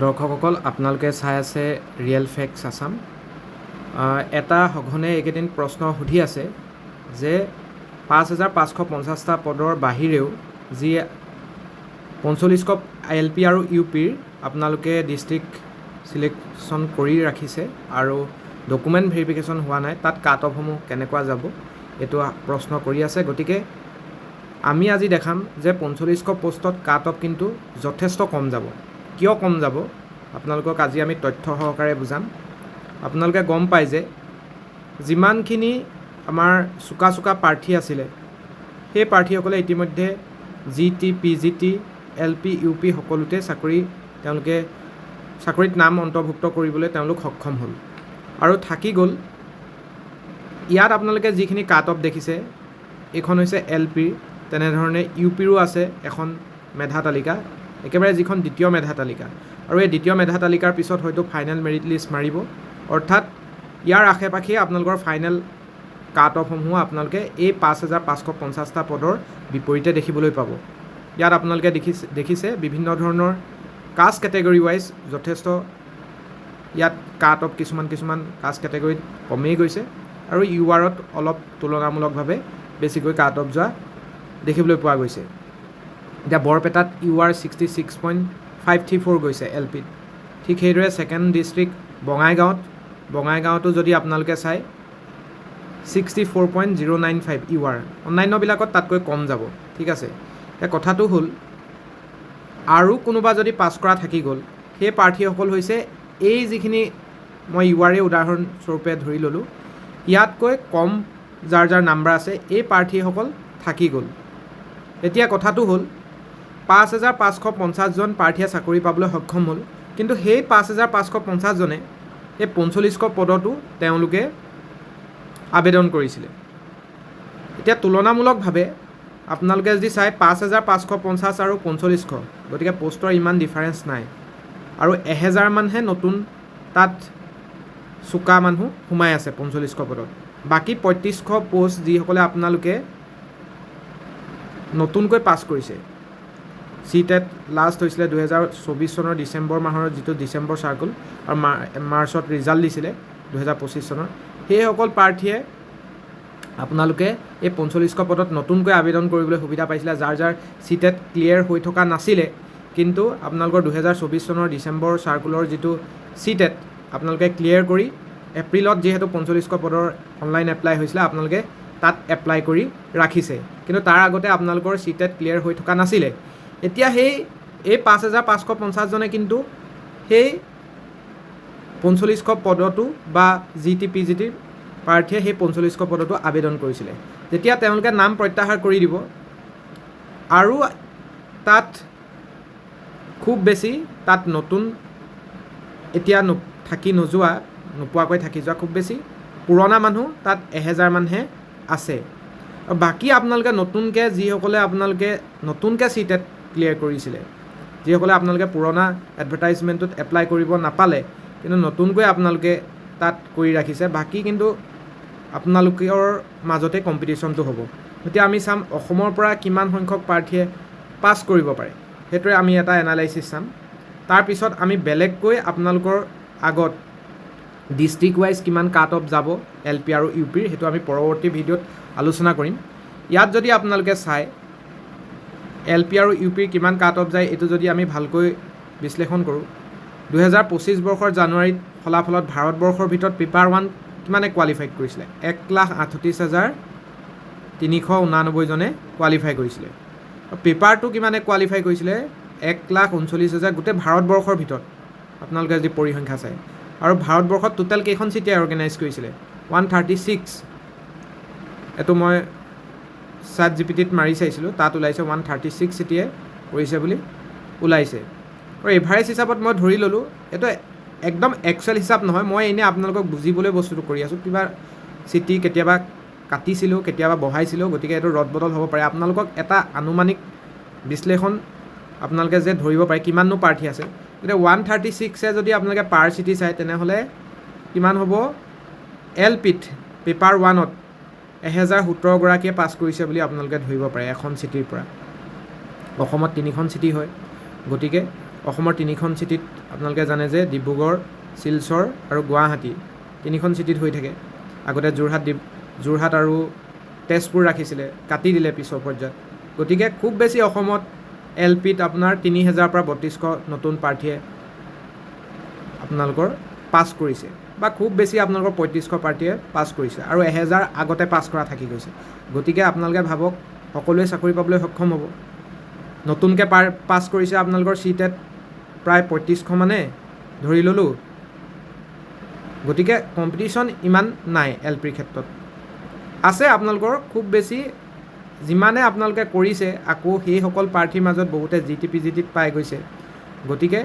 দৰ্শকসকল আপোনালোকে চাই আছে ৰিয়েল ফেক্টছ আছাম। এটা সঘনে এইকেইদিন প্ৰশ্ন সুধি আছে যে 5,550টা পদৰ বাহিৰেও যি 45শ LP আৰু UPৰ আপোনালোকে ডিষ্ট্ৰিক্ট চিলেকশ্যন কৰি ৰাখিছে আৰু ডকুমেণ্ট ভেৰিফিকেশ্যন হোৱা নাই, তাত কাট অফসমূহ কেনেকুৱা যাব এইটো প্ৰশ্ন কৰি আছে। গতিকে আমি আজি দেখাম যে 45শ পোষ্টত কাট অফ কিন্তু যথেষ্ট কম যাব। কিয় কম যাব আপোনালোকক আজি আমি তথ্য সহকাৰে বুজাম। আপোনালোকে গম পায় যে যিমানখিনি আমাৰ চোকা চোকা প্ৰাৰ্থী আছিলে সেই প্ৰাৰ্থীসকলে ইতিমধ্যে GT, PGT, LP, UP সকলোতে তেওঁলোকে চাকৰিত নাম অন্তৰ্ভুক্ত কৰিবলৈ তেওঁলোক সক্ষম হ'ল আৰু থাকি গ'ল। ইয়াত আপোনালোকে যিখিনি কাট অফ দেখিছে এইখন হৈছে LPৰ, তেনেধৰণে UPৰো আছে এখন মেধা তালিকা, একেবাৰে যিখন দ্বিতীয় মেধা তালিকা, আৰু এই দ্বিতীয় মেধা তালিকাৰ পিছত হয়তো ফাইনেল মেৰিট লিষ্ট মাৰিব। অৰ্থাৎ ইয়াৰ আশে পাশে আপোনালোকৰ ফাইনেল কাট অফসমূহ আপোনালোকে এই 5,550টা পদৰ বিপৰীতে দেখিবলৈ পাব। ইয়াত আপোনালোকে দেখিছে বিভিন্ন ধৰণৰ কাষ্ট কেটেগৰী ৱাইজ যথেষ্ট ইয়াত কাট অফ কিছুমান কাষ্ট কেটেগৰীত কমেই গৈছে আৰু URত অলপ তুলনামূলকভাৱে বেছিকৈ কাট অফ যোৱা দেখিবলৈ পোৱা গৈছে। এতিয়া বৰপেটাত UR 66.534 গৈছে LPত। ঠিক সেইদৰে ছেকেণ্ড ডিষ্ট্ৰিক্ট বঙাইগাঁৱতো যদি আপোনালোকে চাই 64.095 UR, অন্যান্যবিলাকত তাতকৈ কম যাব। ঠিক আছে, এতিয়া কথাটো হ'ল আৰু কোনোবা যদি পাছ কৰা থাকি গ'ল সেই প্ৰাৰ্থীসকল হৈছে এই যিখিনি মই URয়ে উদাহৰণস্বৰূপে ধৰি ল'লোঁ, ইয়াতকৈ কম যাৰ নাম্বাৰ আছে এই প্ৰাৰ্থীসকল থাকি গ'ল। এতিয়া কথাটো হ'ল 5,550জন প্ৰাৰ্থীয়ে চাকৰি পাবলৈ সক্ষম হ'ল, কিন্তু সেই 5,550জনে এই 45শ পদতো তেওঁলোকে আবেদন কৰিছিলে। এতিয়া তুলনামূলকভাৱে আপোনালোকে যদি চাই 5,550 আৰু 45শ, গতিকে পোষ্টৰ ইমান ডিফাৰেঞ্চ নাই আৰু 1000 মানহে নতুন তাত চোকা মানুহ সোমাই আছে 45শ পদত। বাকী 35শ পোষ্ট যিসকলে আপোনালোকে নতুনকৈ পাছ কৰিছে। CTET লাষ্ট হৈছিলে 2024 চনৰ ডিচেম্বৰ মাহৰ যিটো ডিচেম্বৰ চাৰ্কুল, আৰু মাৰ্চত ৰিজাল্ট দিছিলে 2025 চনৰ। সেইসকল প্ৰাৰ্থীয়ে আপোনালোকে এই 45শ পদত নতুনকৈ আবেদন কৰিবলৈ সুবিধা পাইছিলে, যাৰ CTET ক্লিয়াৰ হৈ থকা নাছিলে, কিন্তু আপোনালোকৰ 2024 চনৰ ডিচেম্বৰ চাৰ্কুলৰ যিটো CTET আপোনালোকে ক্লিয়াৰ কৰি এপ্ৰিলত যিহেতু 45শ পদৰ অনলাইন এপ্লাই হৈছিলে আপোনালোকে তাত এপ্লাই কৰি ৰাখিছে, কিন্তু তাৰ আগতে আপোনালোকৰ CTET ক্লিয়াৰ হৈ থকা নাছিলে। এতিয়া এই 5,550জনে কিন্তু সেই 45শ পদতো বা GT, PGT প্ৰাৰ্থীয়ে সেই 45শ পদতো আবেদন কৰিছিলে। যেতিয়া তেওঁলোকে নাম প্ৰত্যাহাৰ কৰি দিব আৰু তাত খুব বেছি তাত নতুন এতিয়া নোপোৱাকৈ থাকি যোৱা খুব বেছি পুৰণা মানুহ তাত 1000 মানহে আছে। আৰু বাকী আপোনালোকে যিসকলে আপোনালোকে নতুনকৈ CTET ক্লিয়াৰ কৰিছিলে, যিসকলে আপোনালোকে পুৰণা এডভাৰটাইজমেণ্টত এপ্লাই কৰিব নাপালে কিন্তু নতুনকৈ আপোনালোকে তাত কৰি ৰাখিছে, বাকী কিন্তু আপোনালোকৰ মাজতে কম্পিটিশ্যনটো হ'ব। এতিয়া আমি চাম অসমৰ পৰা কিমান সংখ্যক প্ৰাৰ্থীয়ে পাছ কৰিব পাৰে, সেইটোৱে আমি এটা এনালাইচিছ চাম। তাৰপিছত আমি বেলেগকৈ আপোনালোকৰ আগত ডিষ্ট্ৰিক্ট ৱাইজ কিমান কাট অফ যাব LP আৰু UPৰ, সেইটো আমি পৰৱৰ্তী ভিডিঅ'ত আলোচনা কৰিম। ইয়াত যদি আপোনালোকে চাই LP আৰু UPৰ কিমান কাট অফ যায় এইটো যদি আমি ভালকৈ বিশ্লেষণ কৰোঁ, 2025 বৰ্ষৰ জানুৱাৰীত ফলাফলত ভাৰতবৰ্ষৰ ভিতৰত পেপাৰ 1 কিমানে কোৱালিফাই কৰিছিলে? 1,38,389জনে কোৱালিফাই কৰিছিলে। পেপাৰ 2 কিমানে কোৱালিফাই কৰিছিলে? 1,39,000 গোটেই ভাৰতবৰ্ষৰ ভিতৰত আপোনালোকে যদি পৰিসংখ্যা চায়। আৰু ভাৰতবৰ্ষত টোটেল কেইখন চিটিয়ে অৰ্গেনাইজ কৰিছিলে? 136। এইটো মই ChatGPTত মাৰি চাইছিলোঁ, তাত ওলাইছে 136 চিটিয়ে কৰিছে বুলি ওলাইছে। আৰু এভাৰেজ হিচাপত মই ধৰি ল'লোঁ, এইটো একদম একচুৱেল হিচাপ নহয়, মই এনেই আপোনালোকক বুজিবলৈ বস্তুটো কৰি আছোঁ। কিবা চিটি কেতিয়াবা কাটিছিলোঁ, কেতিয়াবা বঢ়াইছিলোঁ, গতিকে এইটো ৰদ বদল হ'ব পাৰে। আপোনালোকক এটা আনুমানিক বিশ্লেষণ আপোনালোকে যে ধৰিব পাৰে কিমাননো প্ৰাৰ্থী আছে। গতিকে 136 যদি আপোনালোকে পাৰ চিটি চায় তেনেহ'লে কিমান হ'ব? LPত পেপাৰ 1ত 1017গৰাকীয়ে পাছ কৰিছে বুলি আপোনালোকে ধৰিব পাৰে এখন চিটিৰ পৰা। অসমত 3খন চিটি হয়, গতিকে অসমৰ 3খন চিটিত আপোনালোকে জানে যে ডিব্ৰুগড়, শিলচৰ আৰু গুৱাহাটী 3খন চিটিত হৈ থাকে। আগতে যোৰহাট আৰু তেজপুৰ ৰাখিছিলে, কাটি দিলে পিছৰ পৰ্যায়ত। গতিকে খুব বেছি অসমত LPত আপোনাৰ 3000 পৰা 3200 নতুন প্ৰাৰ্থীয়ে আপোনালোকৰ পাছ কৰিছে, বা খুব বেছি আপোনালোকৰ 3500 প্ৰাৰ্থীয়ে পাছ কৰিছে, আৰু 1000 আগতে পাছ কৰা থাকি গৈছে। গতিকে আপোনালোকে ভাবক সকলোৱে চাকৰি পাবলৈ সক্ষম হ'ব। নতুনকৈ পাছ কৰিছে আপোনালোকৰ CTET প্ৰায় 3500 মানে ধৰি ল'লোঁ। গতিকে কম্পিটিশ্যন ইমান নাই LPৰ ক্ষেত্ৰত। আছে আপোনালোকৰ খুব বেছি যিমানে আপোনালোকে কৰিছে, আকৌ সেইসকল প্ৰাৰ্থীৰ মাজত বহুতে GTPত পাই গৈছে। গতিকে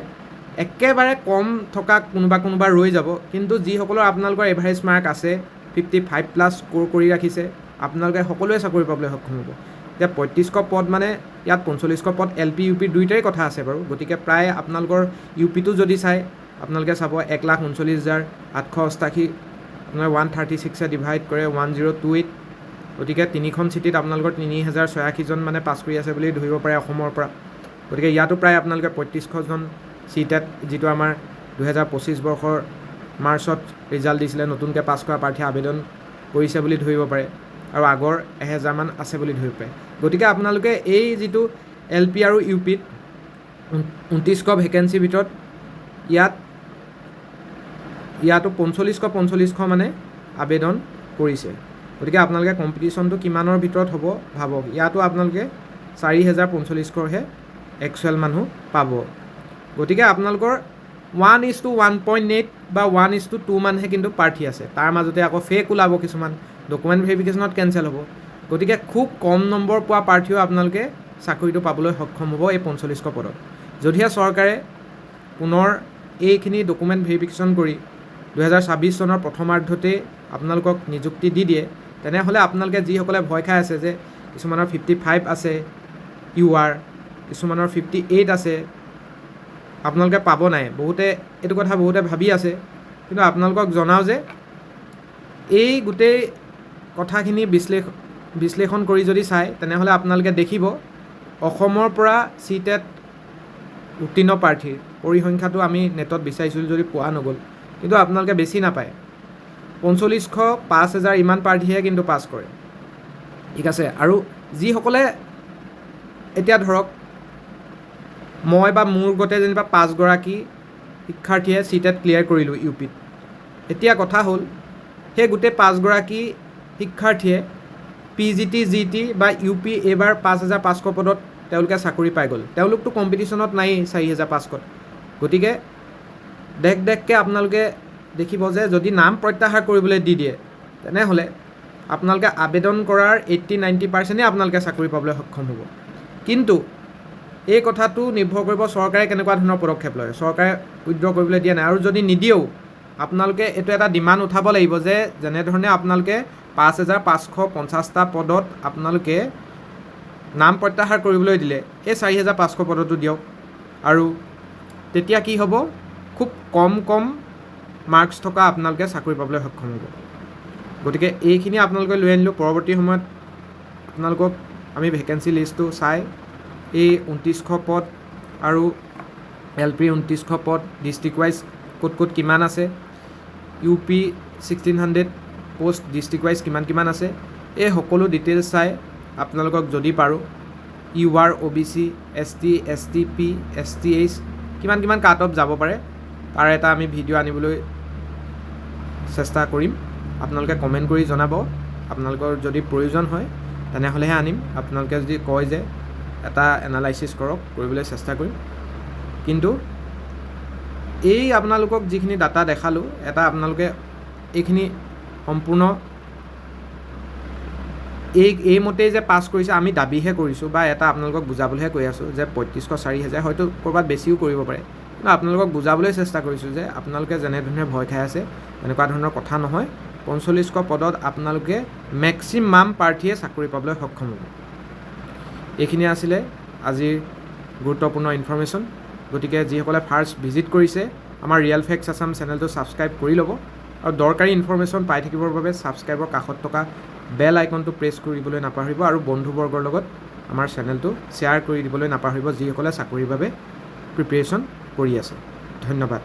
একেবাৰে কম থকা কোনোবা ৰৈ যাব, কিন্তু যিসকলৰ আপোনালোকৰ এভাৰেজ মাৰ্ক আছে 55+ স্ক'ৰ কৰি ৰাখিছে, আপোনালোকে সকলোৱে চাকৰি পাবলৈ সক্ষম হ'ব। এতিয়া 3500 পদ মানে ইয়াত 4500 পদ LP UP দুয়োটাই কথা আছে বাৰু। গতিকে প্ৰায় আপোনালোকৰ UPটো যদি চাই আপোনালোকে চাব 1,39,888 আপোনাৰ 136 ডিভাইড কৰে 1028। গতিকে 3খন চিটিত আপোনালোকৰ 3086জন মানে পাছ কৰি আছে বুলি ধৰিব পাৰে অসমৰ পৰা। গতিকে ইয়াতো প্ৰায় আপোনালোকে 3500জন CTET যিটো আমাৰ 2025 বৰ্ষৰ মাৰ্চত ৰিজাল্ট দিছিলে, নতুনকৈ পাছ কৰা প্ৰাৰ্থীয়ে আবেদন কৰিছে বুলি ধৰিব পাৰে, আৰু আগৰ 1000 মান আছে বুলি ধৰিব পাৰে। গতিকে আপোনালোকে এই যিটো LP আৰু UPত 2900 ভেকেঞ্চিৰ ভিতৰত ইয়াতো 4500 মানে আবেদন কৰিছে। গতিকে আপোনালোকে কম্পিটিশ্যনটো কিমানৰ ভিতৰত হ'ব ভাবক। ইয়াতো আপোনালোকে 4045হে একচুৱেল মানুহ পাব। গতিকে আপোনালোকৰ 1:1.8 বা 1:2 মানহে কিন্তু প্ৰাৰ্থী আছে। তাৰ মাজতে আকৌ ফেক ওলাব কিছুমান, ডকুমেণ্ট ভেৰিফিকেশ্যনত কেঞ্চেল হ'ব। গতিকে খুব কম নম্বৰ পোৱা প্ৰাৰ্থীও আপোনালোকে চাকৰিটো পাবলৈ সক্ষম হ'ব এই 4500 পদত। যদিহে চৰকাৰে পুনৰ এইখিনি ডকুমেণ্ট ভেৰিফিকেশ্যন কৰি 2026 চনৰ প্ৰথমাৰ্ধতেই আপোনালোকক নিযুক্তি দি দিয়ে, তেনেহ'লে আপোনালোকে যিসকলে ভয় খাই আছে যে কিছুমানৰ 55 আছে UR, কিছুমানৰ 58 আছে, আপোনালোকে পাব নাই, এইটো কথা বহুতে ভাবি আছে। কিন্তু আপোনালোকক জনাওঁ যে এই গোটেই কথাখিনি বিশ্লেষণ কৰি যদি চায়, তেনেহ'লে আপোনালোকে দেখিব অসমৰ পৰা CTET উত্তীৰ্ণ প্ৰাৰ্থীৰ পৰিসংখ্যাটো আমি নেটত বিচাৰিছিলোঁ যদি পোৱা নগ'ল, কিন্তু আপোনালোকে বেছি নাপায়। 4500, 5000 ইমান প্ৰাৰ্থীহে কিন্তু পাছ কৰে। ঠিক আছে, আৰু যিসকলে এতিয়া ধৰক মই বা মোৰ গতে যেনিবা 5গৰাকী শিক্ষাৰ্থীয়ে CTET ক্লিয়াৰ কৰিলোঁ UPত। এতিয়া কথা হ'ল সেই গোটেই 5গৰাকী শিক্ষাৰ্থীয়ে PGT, GT বা UP এইবাৰ 5500 পদত তেওঁলোকে চাকৰি পাই গ'ল। তেওঁলোকতো কম্পিটিশ্যনত নায়েই 4500ত। গতিকে দেখকৈ আপোনালোকে দেখিব যে যদি নাম প্ৰত্যাহাৰ কৰিবলৈ দি দিয়ে, তেনেহ'লে আপোনালোকে আবেদন কৰাৰ 80-90%ই আপোনালোকে চাকৰি পাবলৈ সক্ষম হ'ব। কিন্তু এই কথাটো নিৰ্ভৰ কৰিব চৰকাৰে কেনেকুৱা ধৰণৰ পদক্ষেপ লয়। চৰকাৰে উইথড্ৰ কৰিবলৈ দিয়া নাই, আৰু যদি নিদিয়েও আপোনালোকে এইটো এটা ডিমাণ্ড উঠাব লাগিব যে যেনেধৰণে আপোনালোকে 5550টা পদত আপোনালোকে নাম প্ৰত্যাহাৰ কৰিবলৈ দিলে, এই 4500 পদতো দিয়ক। আৰু তেতিয়া কি হ'ব, খুব কম মাৰ্কছ থকা আপোনালোকে চাকৰি পাবলৈ সক্ষম হ'ব। গতিকে এইখিনি আপোনালোকে লৈ আনিলোঁ। পৰৱৰ্তী সময়ত আপোনালোকক আমি ভেকেঞ্চি লিষ্টটো চাই এই 2900 পদ আৰু LP 2900 পদ ডিষ্ট্ৰিক্ট ৱাইজ ক'ত কিমান আছে, UP 1600 পোষ্ট ডিষ্ট্ৰিক্ট ৱাইজ কিমান আছে, এই সকলো ডিটেইলছ চাই আপোনালোকক যদি পাৰোঁ UR, OBC, ST, STP, STH কিমান কাট অফ যাব পাৰে তাৰ এটা আমি ভিডিঅ' আনিবলৈ চেষ্টা কৰিম। আপোনালোকে কমেণ্ট কৰি জনাব। আপোনালোকৰ যদি প্ৰয়োজন হয় তেনেহ'লেহে আনিম। আপোনালোকে যদি কয় যে এটা এনালাইচিছ কৰিবলৈ চেষ্টা কৰিম। কিন্তু এই আপোনালোকক যিখিনি ডাটা দেখালোঁ, এটা আপোনালোকে এইখিনি সম্পূৰ্ণ এইমতেই যে পাছ কৰিছে আমি দাবীহে কৰিছোঁ, বা এটা আপোনালোকক বুজাবলৈহে কৈ আছোঁ যে 3500-4000 হয়তো ক'ৰবাত বেছিও কৰিব পাৰে, কিন্তু আপোনালোকক বুজাবলৈ চেষ্টা কৰিছোঁ যে আপোনালোকে যেনেধৰণে ভয় খাই আছে এনেকুৱা ধৰণৰ কথা নহয়। 4500 পদত আপোনালোকে মেক্সিমাম প্ৰাৰ্থীয়ে চাকৰি পাবলৈ সক্ষম হ'ব। এইখিনি আছিলে আজিৰ গুৰুত্বপূৰ্ণ ইনফৰ্মেশ্যন। গতিকে যিসকলে ফাৰ্ষ্ট ভিজিট কৰিছে আমাৰ ৰিয়েল ফেক্টছ আছাম চেনেলটো ছাবস্ক্ৰাইব কৰি ল'ব, আৰু দৰকাৰী ইনফৰ্মেশ্যন পাই থাকিবৰ বাবে ছাবস্ক্ৰাইবৰ কাষত থকা বেল আইকনটো প্ৰেছ কৰিবলৈ নাপাহৰিব, আৰু বন্ধুবৰ্গৰ লগত আমাৰ চেনেলটো শ্বেয়াৰ কৰি দিবলৈ নাপাহৰিব যিসকলে চাকৰিৰ বাবে প্ৰিপেৰেশ্যন কৰি আছে। ধন্যবাদ।